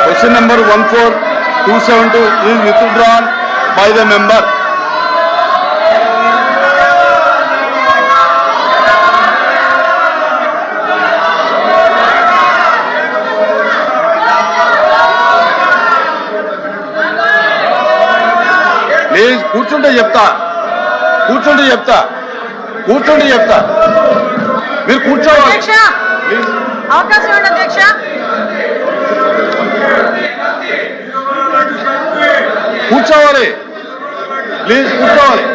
Question number 14272 is withdrawn by the member. Please, కూర్చుంటే చెప్తా మీరు కూర్చోవాలి. అవకాశం ఇవ్వండి అధ్యక్ష. కూర్చోవాలి ప్లీజ్, కూర్చోవాలి.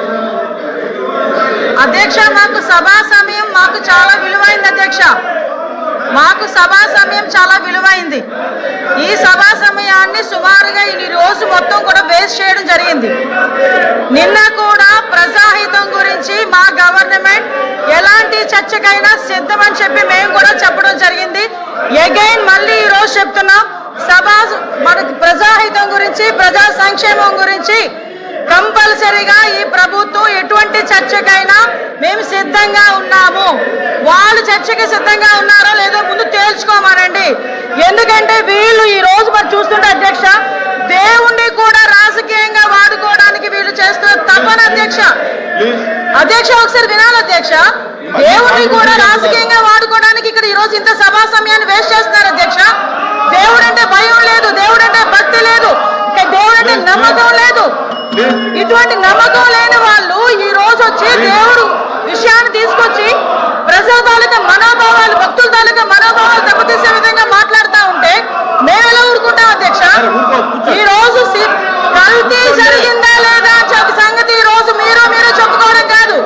అధ్యక్ష, మాకు సభా సమయం చాలా విలువైంది అధ్యక్ష. మాకు సభా సమయం చాలా విలువైంది. ఈ సభా సమయాన్ని సుమారుగా ఈ రోజు మొత్తం కూడా వేస్ట్ చేయడం జరిగింది. నిన్న కూడా ప్రజాహితం గురించి మా గవర్నమెంట్ ఎలాంటి చర్చకైనా సిద్ధమని చెప్పి మేము కూడా చెప్పడం జరిగింది. అగైన్ మళ్ళీ ఈ రోజు చెప్తున్నాం, మనకి ప్రజాహితం గురించి, ప్రజా సంక్షేమం గురించి కంపల్సరీగా ఈ ప్రభుత్వం ఎటువంటి చర్చకైనా మేము సిద్ధంగా ఉన్నాము. వాళ్ళు చర్చకి సిద్ధంగా ఉన్నారో లేదో ముందు తేల్చుకోమనండి. ఎందుకంటే వీళ్ళు ఈ రోజు మనం చూస్తుంటే అధ్యక్ష, దేవుణ్ణి కూడా రాజకీయంగా వాడుకోవడానికి వీళ్ళు చేస్తున్న తపన అధ్యక్ష. ఒకసారి వినాలి అధ్యక్ష. దేవుణ్ణి కూడా రాజకీయంగా వాడుకోవడానికి ఇక్కడ ఈ రోజు ఇంత సభా సమయాన్ని వేస్ట్ చేస్తున్నారు అధ్యక్ష. దేవుడు అంటే భయం లేదు, దేవుడు అంటే భక్తి లేదు, దేవుడు అంటే నమ్మకం లేదు. ఇటువంటి నమ్మకం లేని వాళ్ళు ఈ రోజు వచ్చి దేవుడు విషయాన్ని తీసుకొచ్చి ప్రజల తాలూకా మనోభావాలు, భక్తుల తాలూకా మనోభావాలు దెబ్బతీసే విధంగా మాట్లాడుతూ ఉంటే మేము ఎలా ఊరుకుంటాం అధ్యక్ష? ఈ రోజు కల్తీ జరిగిందా లేదా సంగతి ఈ రోజు మీరు చెప్పుకోవడం కాదు.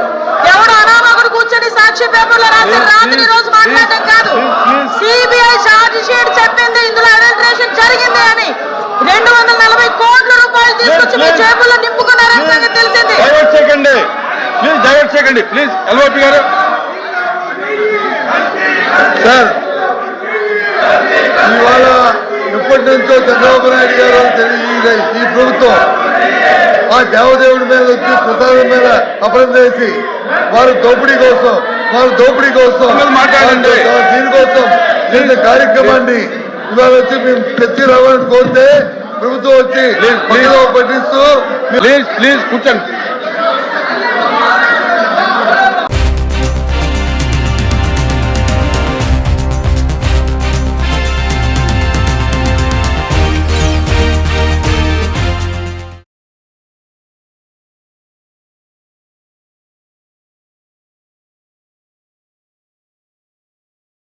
ఎవడు అనామకుడు కూర్చొని సాక్షి పేపర్లో రాత్రి రోజు మాట్లాడడం కాదు. సిబిఐ ఛార్జ్ షీట్ చెప్పింది ఇందులో అరెస్ట్రేషన్ జరిగింది అని. 240 కోట్ల రూపాయలు తీసుకొచ్చి మీ జేబుల్లో నింపుకున్నారని సంగతి తెలిసింది. డైవర్ట్ చేయకండి ప్లీజ్. ఎల్ఓపి గారు సార్, ఇవాళ ఎప్పటి నుంచో చంద్రబాబు నాయుడు గారు ఈ ప్రభుత్వం ఆ దేవదేవుడి మీద వచ్చి ప్రసాదం మీద అపరం చేసి వారు దోపిడీ కోసం మాట్లాడండి. దీనికోసం చేసిన కార్యక్రమాన్ని ఇవాళ వచ్చి మేము తెచ్చి రావాలని కోరితే ప్రభుత్వం వచ్చి పట్టిస్తూ ప్లీజ్ కూర్చోండి.